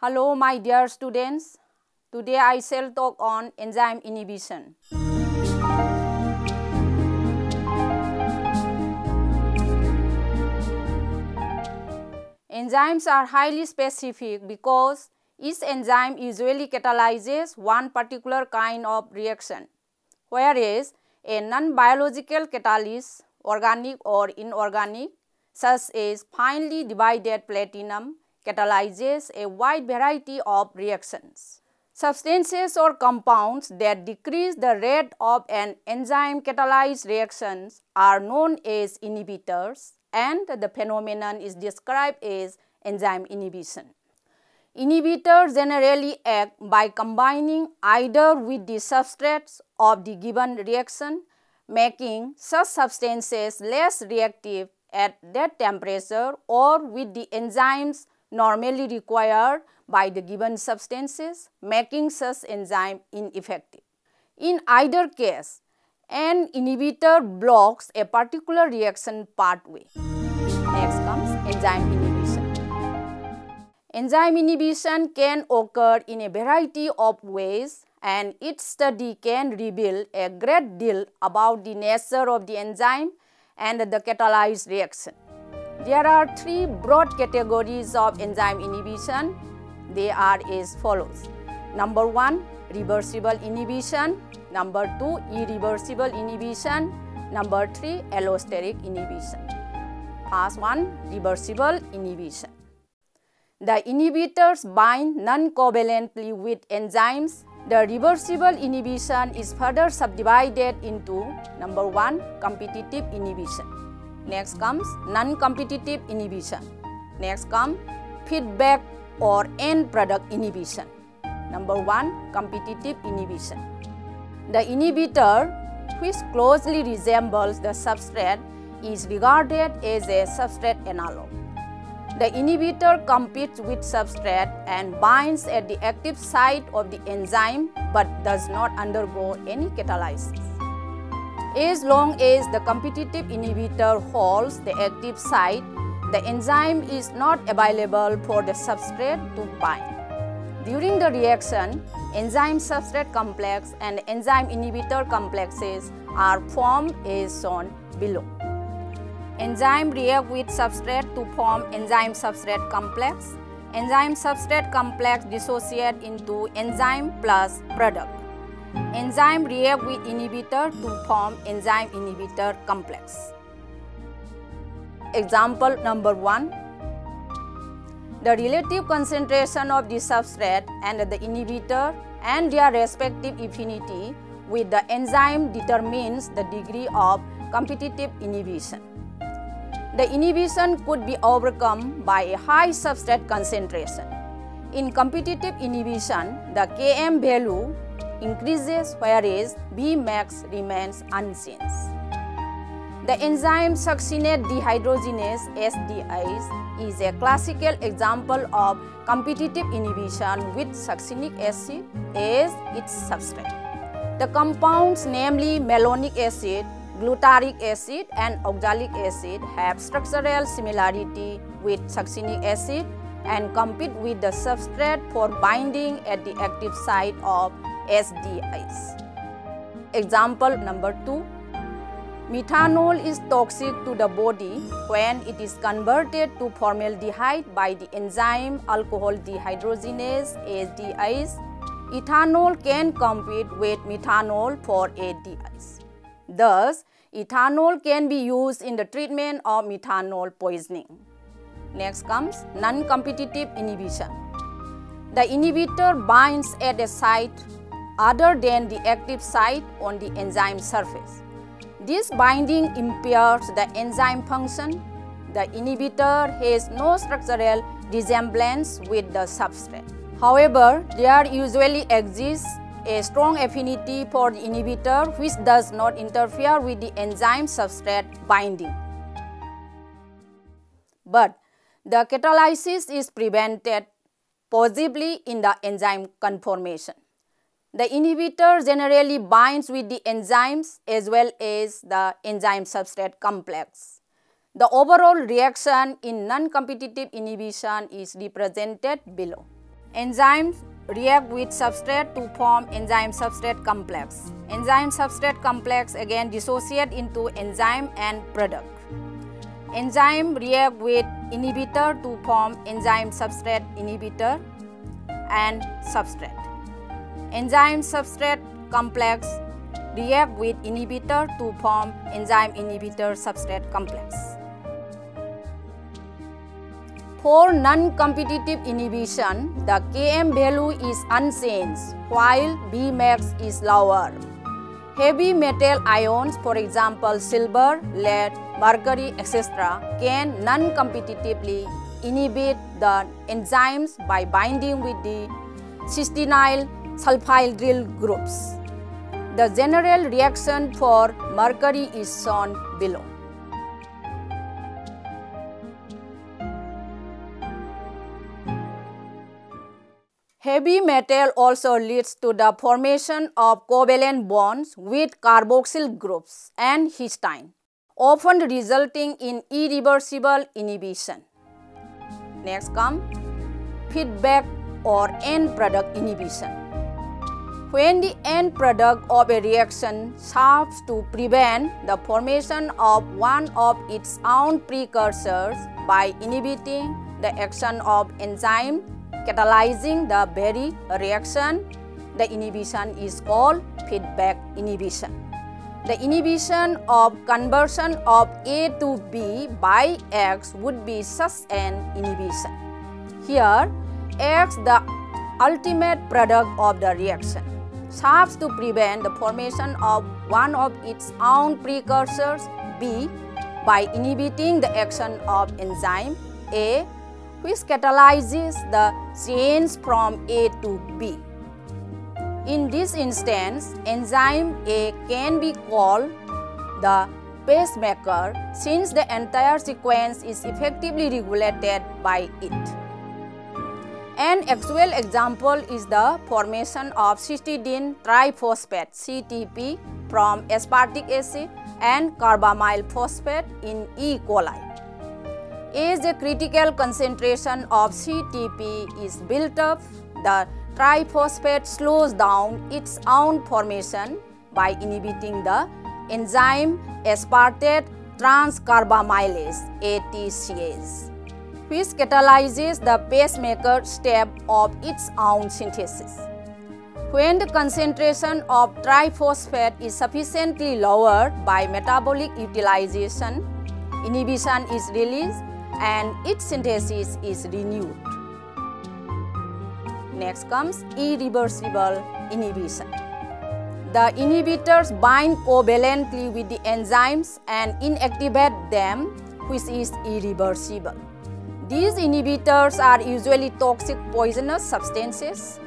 Hello my dear students, today I shall talk on enzyme inhibition. Enzymes are highly specific because each enzyme usually catalyzes one particular kind of reaction, whereas a non-biological catalyst, organic or inorganic, such as finely divided platinum, catalyzes a wide variety of reactions. Substances or compounds that decrease the rate of an enzyme-catalyzed reactions are known as inhibitors, and the phenomenon is described as enzyme inhibition. Inhibitors generally act by combining either with the substrates of the given reaction, making such substances less reactive at that temperature, or with the enzymes normally required by the given substances, making such enzyme ineffective. In either case, an inhibitor blocks a particular reaction pathway. Next comes enzyme inhibition. Enzyme inhibition can occur in a variety of ways, and its study can reveal a great deal about the nature of the enzyme and the catalyzed reaction. There are three broad categories of enzyme inhibition. They are as follows. Number 1, reversible inhibition. Number 2, irreversible inhibition. Number 3, allosteric inhibition. First one, reversible inhibition. The inhibitors bind non-covalently with enzymes. The reversible inhibition is further subdivided into number 1, competitive inhibition. Next comes non-competitive inhibition. Next comes feedback or end product inhibition. Number 1, competitive inhibition. The inhibitor, which closely resembles the substrate, is regarded as a substrate analog. The inhibitor competes with substrate and binds at the active site of the enzyme but does not undergo any catalysis. As long as the competitive inhibitor holds the active site, the enzyme is not available for the substrate to bind. During the reaction, enzyme-substrate complex and enzyme inhibitor complexes are formed as shown below. Enzyme react with substrate to form enzyme-substrate complex. Enzyme-substrate complex dissociate into enzyme plus product. Enzyme react with inhibitor to form enzyme inhibitor complex. Example number 1. The relative concentration of the substrate and the inhibitor and their respective affinity with the enzyme determines the degree of competitive inhibition. The inhibition could be overcome by a high substrate concentration. In competitive inhibition, the Km value increases whereas Vmax remains unchanged. The enzyme succinate dehydrogenase SDase is a classical example of competitive inhibition with succinic acid as its substrate. The compounds, namely malonic acid, glutaric acid and oxalic acid, have structural similarity with succinic acid and compete with the substrate for binding at the active site of SDase. Example number 2. Methanol is toxic to the body when it is converted to formaldehyde by the enzyme alcohol dehydrogenase SDase. Ethanol can compete with methanol for SDase. Thus, ethanol can be used in the treatment of methanol poisoning. Next comes non-competitive inhibition. The inhibitor binds at a site other than the active site on the enzyme surface. This binding impairs the enzyme function. The inhibitor has no structural resemblance with the substrate. However, there usually exists a strong affinity for the inhibitor which does not interfere with the enzyme substrate binding. But the catalysis is prevented, possibly in the enzyme conformation. The inhibitor generally binds with the enzymes as well as the enzyme-substrate complex. The overall reaction in non-competitive inhibition is represented below. Enzymes react with substrate to form enzyme-substrate complex. Enzyme-substrate complex again dissociate into enzyme and product. Enzyme react with inhibitor to form enzyme-substrate inhibitor and substrate. Enzyme-substrate complex react with inhibitor to form enzyme inhibitor-substrate complex. For non-competitive inhibition, the Km value is unchanged while Bmax is lower. Heavy metal ions, for example silver, lead, mercury, etc., can non-competitively inhibit the enzymes by binding with the cysteine sulfhydryl groups. The general reaction for mercury is shown below. Heavy metal also leads to the formation of covalent bonds with carboxyl groups and histine, often resulting in irreversible inhibition. Next comes feedback or end product inhibition. When the end product of a reaction serves to prevent the formation of one of its own precursors by inhibiting the action of enzyme catalyzing the very reaction, the inhibition is called feedback inhibition. The inhibition of conversion of A to B by X would be such an inhibition. Here, X, the ultimate product of the reaction, serves to prevent the formation of one of its own precursors, B, by inhibiting the action of enzyme A, which catalyzes the change from A to B. In this instance, enzyme A can be called the pacemaker since the entire sequence is effectively regulated by it. An actual example is the formation of cytidine triphosphate (CTP) from aspartic acid and carbamyl phosphate in E. coli. As the critical concentration of CTP is built up, the triphosphate slows down its own formation by inhibiting the enzyme aspartate transcarbamylase (ATCase), which catalyzes the pacemaker step of its own synthesis. When the concentration of triphosphate is sufficiently lowered by metabolic utilization, inhibition is released and its synthesis is renewed. Next comes irreversible inhibition. The inhibitors bind covalently with the enzymes and inactivate them, which is irreversible. These inhibitors are usually toxic poisonous substances.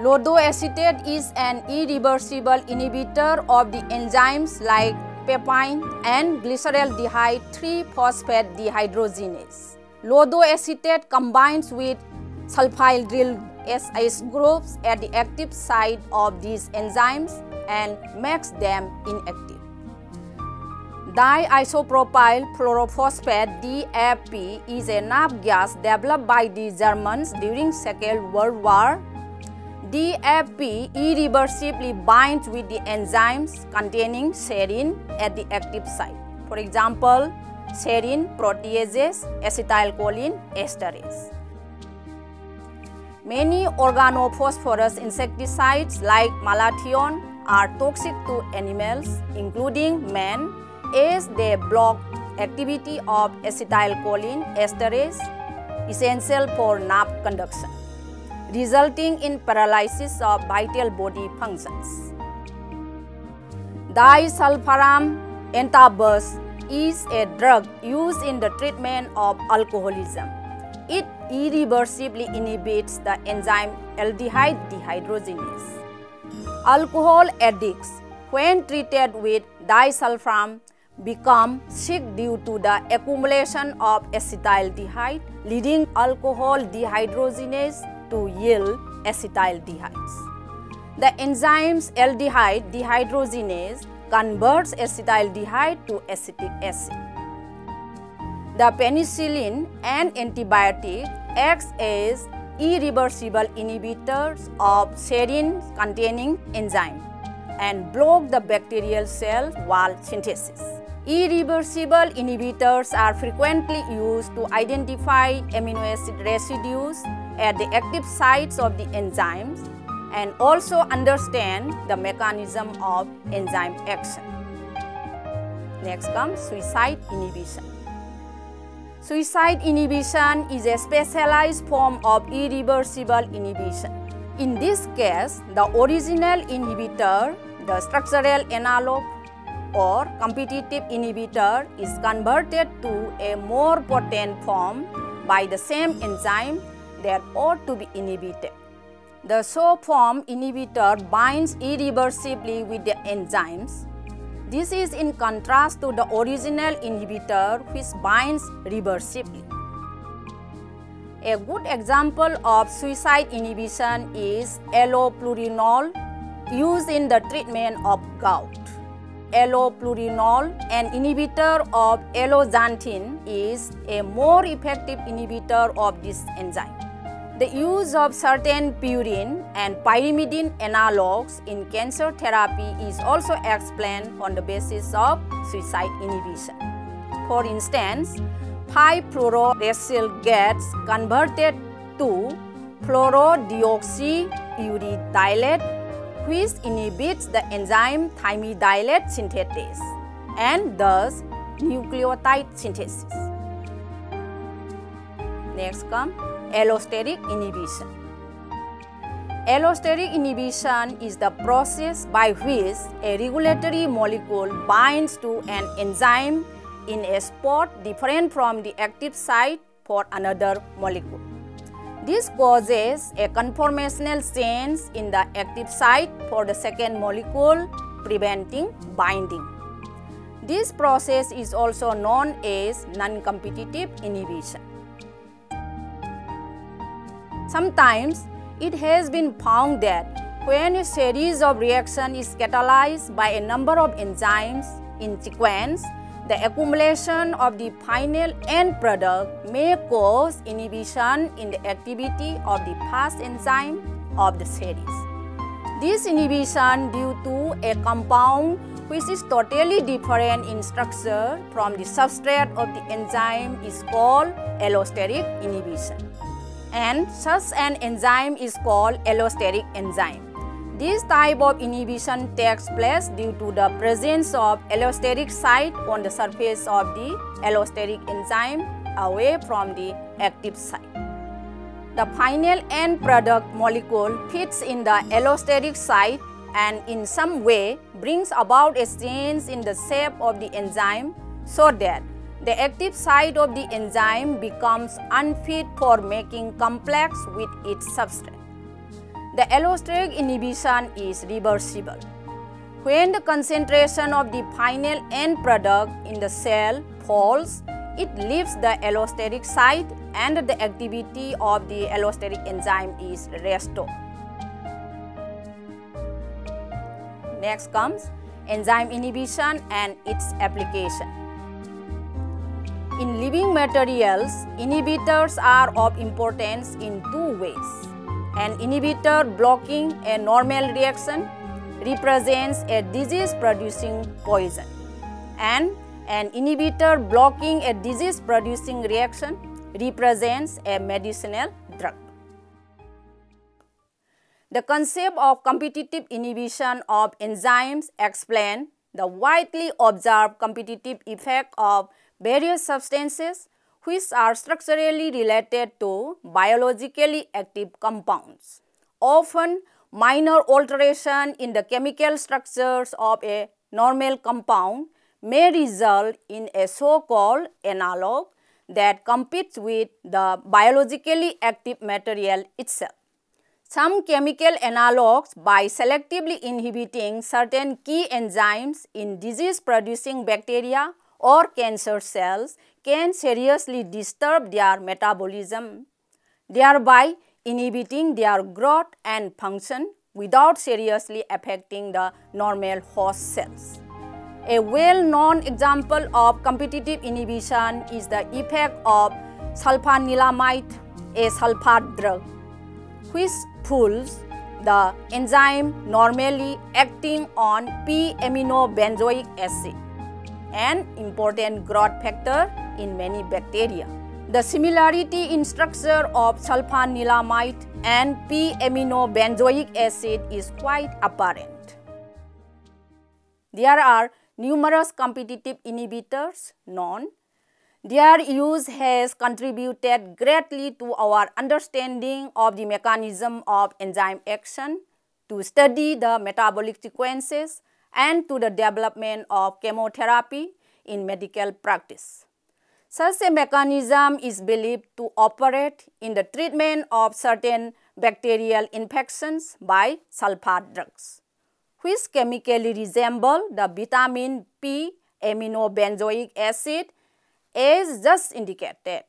Lodoacetate is an irreversible inhibitor of the enzymes like papain and glyceraldehyde 3-phosphate dehydrogenase. Lodoacetate combines with sulfhydryl SH groups at the active site of these enzymes and makes them inactive. Diisopropyl fluorophosphate DFP is a nerve gas developed by the Germans during Second World War. DFP irreversibly binds with the enzymes containing serine at the active site. For example, serine proteases, acetylcholine esterase. Many organophosphorus insecticides like malathion are toxic to animals, including man, as they block activity of acetylcholine esterase, essential for nerve conduction, resulting in paralysis of vital body functions. Disulfiram antabuse is a drug used in the treatment of alcoholism. It irreversibly inhibits the enzyme aldehyde dehydrogenase. Alcohol addicts, when treated with disulfiram, become sick due to the accumulation of acetaldehyde, leading alcohol dehydrogenase to yield acetaldehydes. The enzymes aldehyde dehydrogenase converts acetaldehyde to acetic acid. The penicillin, an antibiotic, acts as irreversible inhibitors of serine-containing enzyme and block the bacterial cell wall synthesis. Irreversible inhibitors are frequently used to identify amino acid residues at the active sites of the enzymes and also understand the mechanism of enzyme action. Next comes suicide inhibition. Suicide inhibition is a specialized form of irreversible inhibition. In this case, the original inhibitor, the structural analog or competitive inhibitor, is converted to a more potent form by the same enzyme that ought to be inhibited. The so-formed inhibitor binds irreversibly with the enzymes. This is in contrast to the original inhibitor, which binds reversibly. A good example of suicide inhibition is allopurinol, used in the treatment of gout. Allopurinol, an inhibitor of alloxanthine, is a more effective inhibitor of this enzyme. The use of certain purine and pyrimidine analogs in cancer therapy is also explained on the basis of suicide inhibition. For instance, 5-fluorouracil gets converted to fluorodeoxyuridylate, which inhibits the enzyme thymidylate synthetase and thus nucleotide synthesis. Next comes allosteric inhibition. Allosteric inhibition is the process by which a regulatory molecule binds to an enzyme in a spot different from the active site for another molecule. This causes a conformational change in the active site for the second molecule, preventing binding. This process is also known as non-competitive inhibition. Sometimes it has been found that when a series of reactions is catalyzed by a number of enzymes in sequence, the accumulation of the final end product may cause inhibition in the activity of the first enzyme of the series. This inhibition due to a compound which is totally different in structure from the substrate of the enzyme is called allosteric inhibition. And such an enzyme is called allosteric enzyme. This type of inhibition takes place due to the presence of allosteric site on the surface of the allosteric enzyme away from the active site. The final end product molecule fits in the allosteric site and in some way brings about a change in the shape of the enzyme so that the active site of the enzyme becomes unfit for making complex with its substrate. The allosteric inhibition is reversible. When the concentration of the final end product in the cell falls, it leaves the allosteric site and the activity of the allosteric enzyme is restored. Next comes enzyme inhibition and its application. In living materials, inhibitors are of importance in two ways. An inhibitor blocking a normal reaction represents a disease-producing poison, and an inhibitor blocking a disease-producing reaction represents a medicinal drug. The concept of competitive inhibition of enzymes explains the widely observed competitive effect of various substances which are structurally related to biologically active compounds. Often, minor alteration in the chemical structures of a normal compound may result in a so-called analog that competes with the biologically active material itself. Some chemical analogs, by selectively inhibiting certain key enzymes in disease-producing bacteria or cancer cells, can seriously disturb their metabolism, thereby inhibiting their growth and function without seriously affecting the normal host cells. A well-known example of competitive inhibition is the effect of sulfanilamide, a sulfate drug, which pulls the enzyme normally acting on p-aminobenzoic acid, an important growth factor in many bacteria. The similarity in structure of sulfanilamide and p-aminobenzoic acid is quite apparent. There are numerous competitive inhibitors known. Their use has contributed greatly to our understanding of the mechanism of enzyme action, to study the metabolic sequences, and to the development of chemotherapy in medical practice. Such a mechanism is believed to operate in the treatment of certain bacterial infections by sulfate drugs, which chemically resemble the vitamin p-aminobenzoic acid as just indicated,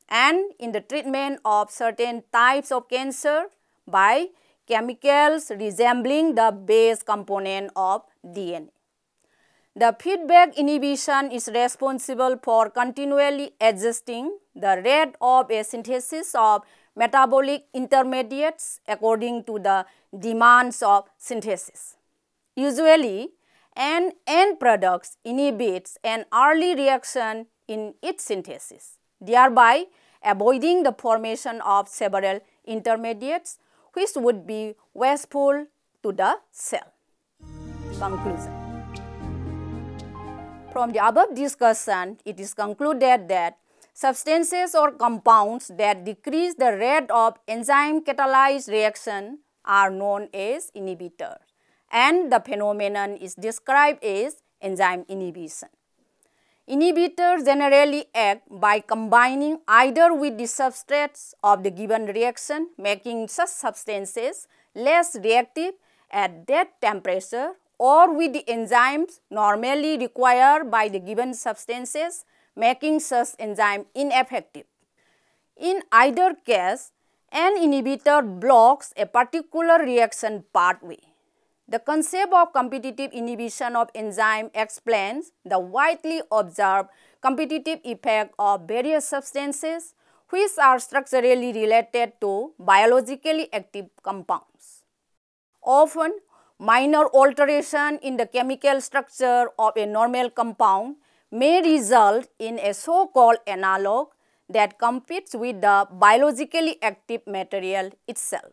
and in the treatment of certain types of cancer by chemicals resembling the base component of DNA. The feedback inhibition is responsible for continually adjusting the rate of a synthesis of metabolic intermediates according to the demands of synthesis. Usually, an end product inhibits an early reaction in its synthesis, thereby avoiding the formation of several intermediates which would be wasteful to the cell. Conclusion. From the above discussion, it is concluded that substances or compounds that decrease the rate of enzyme-catalyzed reaction are known as inhibitors, and the phenomenon is described as enzyme inhibition. Inhibitors generally act by combining either with the substrates of the given reaction, making such substances less reactive at that temperature, or with the enzymes normally required by the given substances, making such enzyme ineffective. In either case, an inhibitor blocks a particular reaction pathway. The concept of competitive inhibition of enzyme explains the widely observed competitive effect of various substances which are structurally related to biologically active compounds. Often, minor alteration in the chemical structure of a normal compound may result in a so-called analog that competes with the biologically active material itself.